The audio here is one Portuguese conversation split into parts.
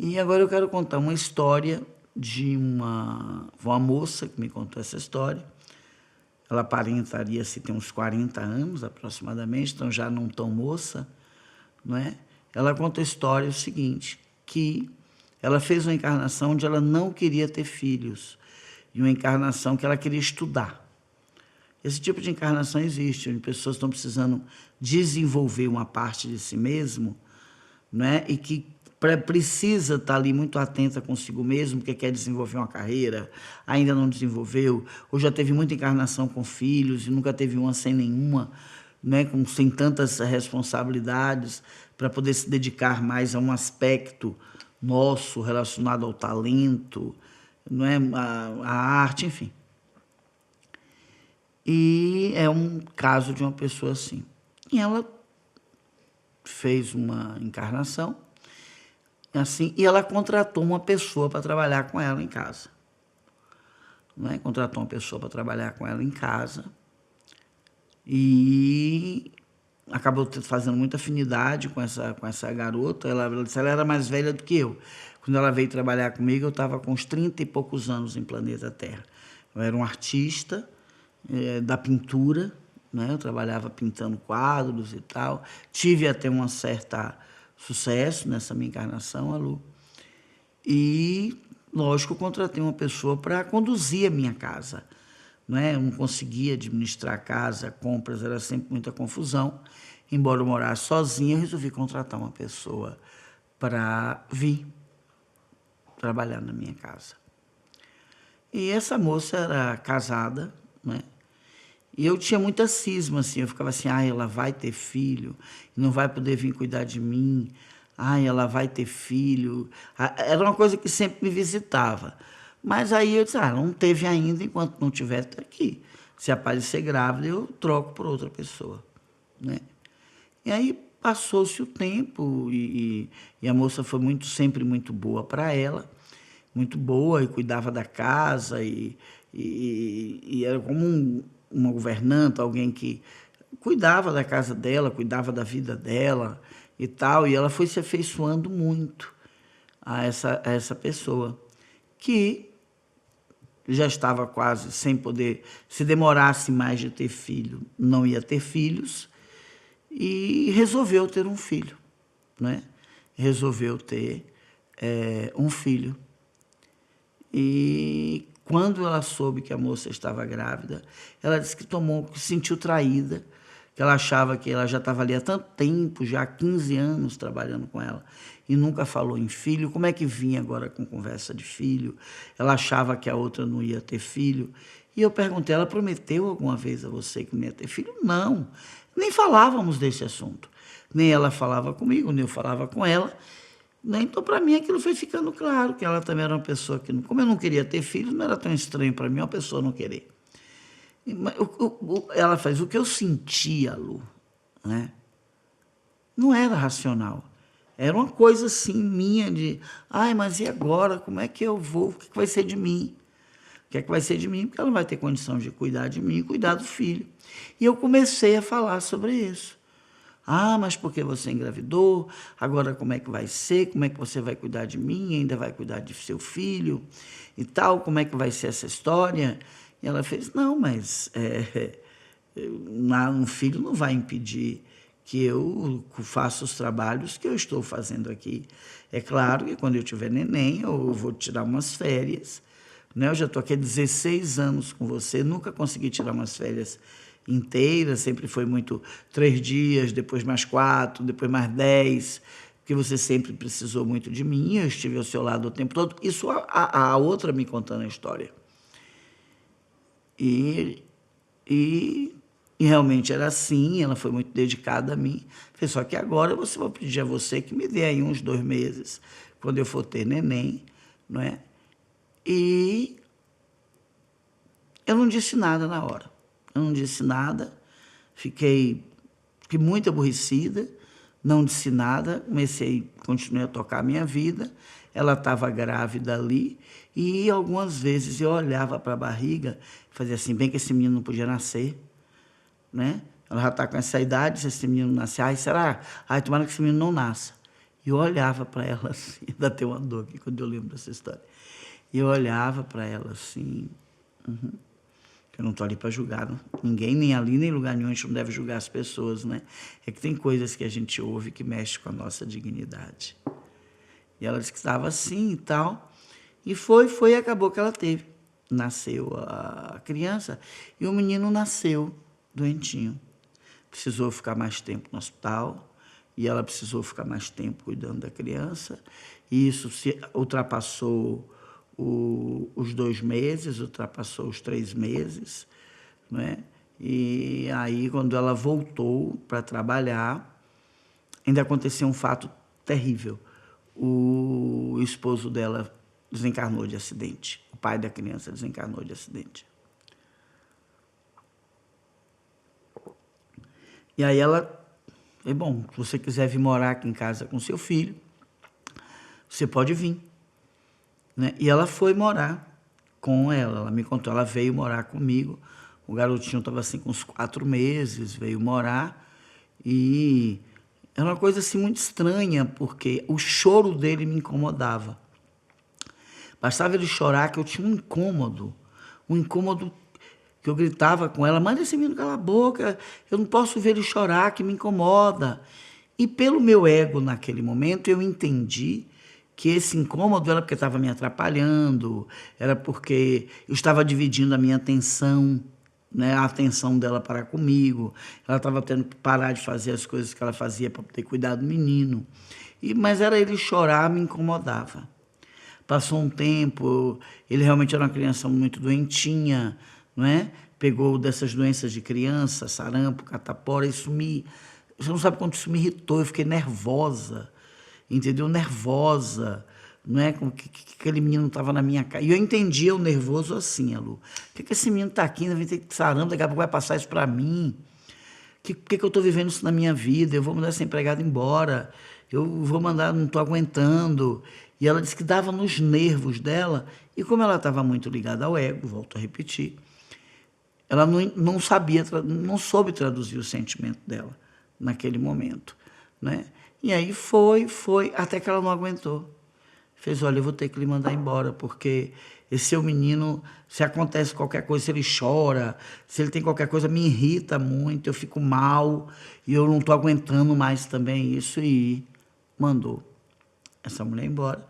E agora eu quero contar uma história de uma moça que me contou essa história. Ela aparentaria se ter uns 40 anos aproximadamente, então já não tão moça, não é? Ela conta a história o seguinte, que ela fez uma encarnação onde ela não queria ter filhos, e uma encarnação que ela queria estudar. Esse tipo de encarnação existe, onde pessoas estão precisando desenvolver uma parte de si mesmo, não é? E que precisa estar ali muito atenta consigo mesmo, porque quer desenvolver uma carreira, ainda não desenvolveu, ou já teve muita encarnação com filhos e nunca teve uma sem nenhuma, né? Sem tantas responsabilidades, para poder se dedicar mais a um aspecto nosso relacionado ao talento, não é? A arte, enfim. E é um caso de uma pessoa assim. E ela fez uma encarnação, assim, e ela contratou uma pessoa para trabalhar com ela em casa. Não é? Contratou uma pessoa para trabalhar com ela em casa e acabou fazendo muita afinidade com essa garota. Ela disse, ela era mais velha do que eu. Quando ela veio trabalhar comigo, eu estava com uns 30 e poucos anos em planeta Terra. Eu era um artista da pintura, né? Eu trabalhava pintando quadros e tal. Tive até um certo sucesso nessa minha encarnação, a Lu. E, lógico, eu contratei uma pessoa para conduzir a minha casa. Não é? Eu não conseguia administrar a casa, compras, era sempre muita confusão. Embora eu morasse sozinha, eu resolvi contratar uma pessoa para vir trabalhar na minha casa. E essa moça era casada, né? E eu tinha muita cisma, assim, eu ficava assim, ela vai ter filho, não vai poder vir cuidar de mim, ela vai ter filho. Era uma coisa que sempre me visitava. Mas aí eu disse, não teve ainda, enquanto não tiver, tá aqui. Se aparecer grávida, eu troco por outra pessoa, né? E aí passou-se o tempo e a moça foi sempre muito boa para ela, muito boa, e cuidava da casa, e era como uma governanta, alguém que cuidava da casa dela, cuidava da vida dela e tal, e ela foi se afeiçoando muito a essa pessoa, que já estava quase sem poder, se demorasse mais de ter filho, não ia ter filhos, e resolveu ter um filho, né? Resolveu ter um filho. E quando ela soube que a moça estava grávida, ela disse que se sentiu traída, que ela achava que ela já estava ali há tanto tempo, já há 15 anos trabalhando com ela, e nunca falou em filho. Como é que vinha agora com conversa de filho? Ela achava que a outra não ia ter filho. E eu perguntei, ela prometeu alguma vez a você que não ia ter filho? Não, nem falávamos desse assunto. Nem ela falava comigo, nem eu falava com ela. Então, para mim, aquilo foi ficando claro, que ela também era uma pessoa que, como eu não queria ter filhos, não era tão estranho para mim uma pessoa não querer. Ela faz o que eu sentia, Lu, né? Não era racional. Era uma coisa assim minha de, mas e agora? Como é que eu vou? O que vai ser de mim? O que é que vai ser de mim? Porque ela não vai ter condição de cuidar de mim e cuidar do filho. E eu comecei a falar sobre isso. Mas porque você engravidou, agora como é que vai ser? Como é que você vai cuidar de mim? Ainda vai cuidar de seu filho e tal? Como é que vai ser essa história? E ela fez, não, mas um filho não vai impedir que eu faça os trabalhos que eu estou fazendo aqui. É claro que quando eu tiver neném, eu vou tirar umas férias, né? Eu já estou aqui há 16 anos com você, nunca consegui tirar umas férias inteiras, sempre foi muito 3 dias, depois mais 4, depois mais 10, porque você sempre precisou muito de mim, eu estive ao seu lado o tempo todo. Isso a outra me contando a história. E realmente era assim, ela foi muito dedicada a mim. Falei, só que agora eu vou pedir a você que me dê aí uns 2 meses, quando eu for ter neném, não é? E eu não disse nada na hora. Eu não disse nada, fiquei muito aborrecida, não disse nada, continuei a tocar a minha vida. Ela estava grávida ali e algumas vezes eu olhava para a barriga e fazia assim, bem que esse menino não podia nascer, né? Ela já está com essa idade, se esse menino nascer, será? Tomara que esse menino não nasça. E eu olhava para ela assim, ainda tem uma dor aqui quando eu lembro dessa história. E eu olhava para ela assim, eu não estou ali para julgar, não. Ninguém, nem ali, nem em lugar nenhum, a gente não deve julgar as pessoas, né? É que tem coisas que a gente ouve que mexe com a nossa dignidade. E ela disse que estava assim e tal. E foi, e acabou que ela teve. Nasceu a criança e o menino nasceu doentinho. Precisou ficar mais tempo no hospital e ela precisou ficar mais tempo cuidando da criança. E isso se ultrapassou os 2 meses, ultrapassou os 3 meses, né? E aí, quando ela voltou para trabalhar, ainda aconteceu um fato terrível. O esposo dela desencarnou de acidente. O pai da criança desencarnou de acidente. E aí ela, bom, se você quiser vir morar aqui em casa com seu filho, você pode vir, né? E ela foi morar com ela me contou, ela veio morar comigo. O garotinho estava assim com uns 4 meses, veio morar e era uma coisa assim muito estranha, porque o choro dele me incomodava. Bastava ele chorar que eu tinha um incômodo que eu gritava com ela, manda esse menino calar a boca, eu não posso ver ele chorar, que me incomoda. E pelo meu ego naquele momento, eu entendi que esse incômodo era porque estava me atrapalhando, era porque eu estava dividindo a minha atenção, né, a atenção dela para comigo, ela estava tendo que parar de fazer as coisas que ela fazia para poder cuidar do menino. Mas era ele chorar, me incomodava. Passou um tempo, ele realmente era uma criança muito doentinha, não é? Pegou dessas doenças de criança, sarampo, catapora, você não sabe quanto isso me irritou, eu fiquei nervosa, entendeu? Nervosa, não é? Como que aquele menino estava na minha cara. E eu entendia o nervoso assim, Lu. Por que esse menino está aqui, vai ter sarampo, daqui a pouco vai passar isso para mim? Por que eu estou vivendo isso na minha vida? Eu vou mandar essa empregada embora, eu vou mandar, não estou aguentando. E ela disse que dava nos nervos dela, e como ela estava muito ligada ao ego, volto a repetir, ela não sabia, não soube traduzir o sentimento dela naquele momento, né? E aí foi, até que ela não aguentou. Fez, olha, eu vou ter que lhe mandar embora, porque esse seu menino, se acontece qualquer coisa, se ele chora, se ele tem qualquer coisa, me irrita muito, eu fico mal, e eu não estou aguentando mais também isso, e mandou essa mulher embora.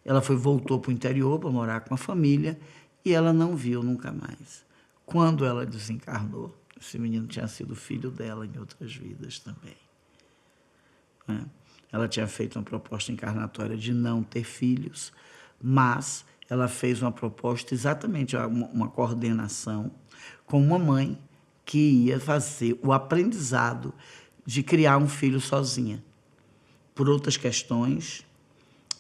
Ela voltou para o interior para morar com a família, e ela não viu nunca mais. Quando ela desencarnou, esse menino tinha sido filho dela em outras vidas também, né? Ela tinha feito uma proposta encarnatória de não ter filhos, mas ela fez uma proposta, exatamente uma coordenação com uma mãe que ia fazer o aprendizado de criar um filho sozinha. Por outras questões,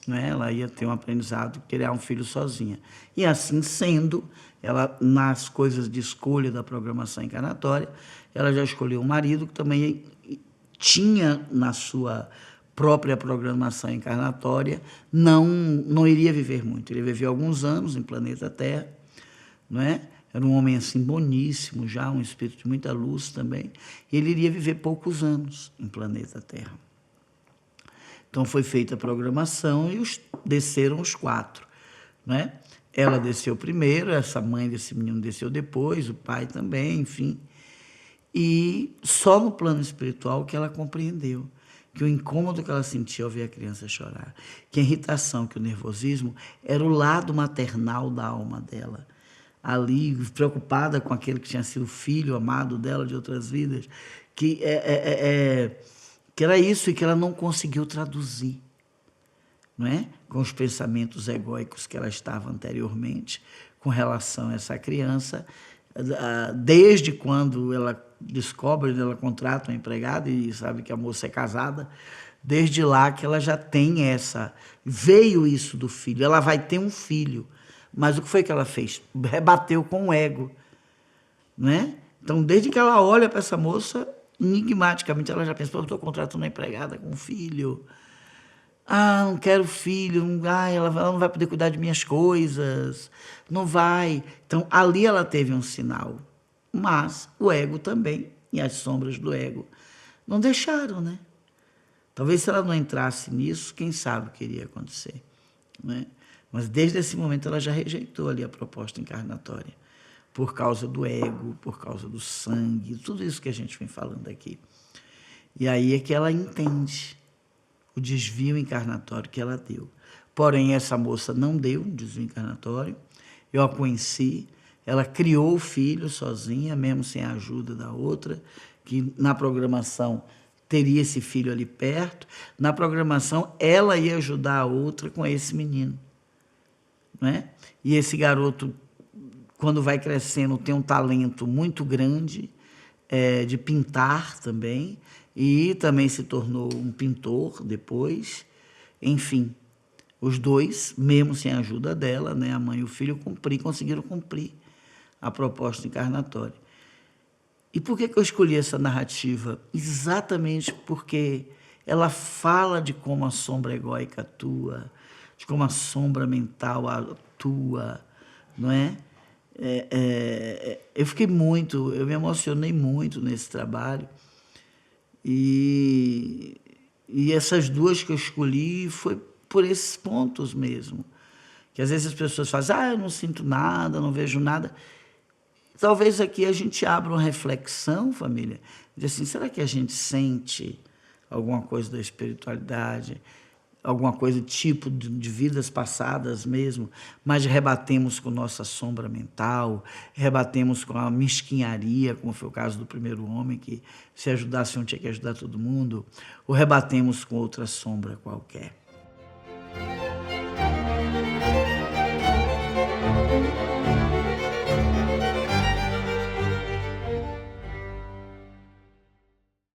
né, ela ia ter um aprendizado de criar um filho sozinha. E assim sendo, ela, nas coisas de escolha da programação encarnatória, ela já escolheu um marido que também tinha na sua própria programação encarnatória, não iria viver muito. Ele viveu alguns anos em planeta Terra, não é? Era um homem assim boníssimo já, um espírito de muita luz também. E ele iria viver poucos anos em planeta Terra. Então foi feita a programação e desceram os 4, né? Ela desceu primeiro, essa mãe desse menino desceu depois, o pai também, enfim. E só no plano espiritual que ela compreendeu que o incômodo que ela sentia ao ver a criança chorar, que a irritação, que o nervosismo, era o lado maternal da alma dela. Ali, preocupada com aquele que tinha sido filho amado dela de outras vidas, que era isso e que ela não conseguiu traduzir, não é? Com os pensamentos egóicos que ela estava anteriormente com relação a essa criança, desde quando ela descobre, ela contrata uma empregada e sabe que a moça é casada, desde lá que ela já tem veio isso do filho, ela vai ter um filho, mas o que foi que ela fez? Rebateu com o ego, né? Então, desde que ela olha para essa moça, enigmaticamente ela já pensa, eu estou contratando uma empregada com um filho, não quero filho, ela não vai poder cuidar de minhas coisas, não vai. Então, ali ela teve um sinal. Mas o ego também, e as sombras do ego, não deixaram, né? Talvez se ela não entrasse nisso, quem sabe o que iria acontecer, né? Mas desde esse momento ela já rejeitou ali a proposta encarnatória, por causa do ego, por causa do sangue, tudo isso que a gente vem falando aqui. E aí é que ela entende o desvio encarnatório que ela deu. Porém, essa moça não deu um desvio encarnatório, eu a conheci, ela criou o filho sozinha, mesmo sem a ajuda da outra, que na programação teria esse filho ali perto, na programação ela ia ajudar a outra com esse menino, né? E esse garoto, quando vai crescendo, tem um talento muito grande de pintar também, e também se tornou um pintor depois. Enfim, os dois, mesmo sem a ajuda dela, né, a mãe e o filho, conseguiram cumprir a proposta encarnatória. E por que eu escolhi essa narrativa? Exatamente porque ela fala de como a sombra egóica atua, de como a sombra mental atua, não é? Eu me emocionei muito nesse trabalho, e essas duas que eu escolhi foi por esses pontos mesmo, que às vezes as pessoas fazem, eu não sinto nada, não vejo nada. Talvez aqui a gente abra uma reflexão, família, de assim, será que a gente sente alguma coisa da espiritualidade, alguma coisa tipo de vidas passadas mesmo, mas rebatemos com nossa sombra mental, rebatemos com a mesquinharia, como foi o caso do primeiro homem, que se ajudasse um tinha que ajudar todo mundo, ou rebatemos com outra sombra qualquer.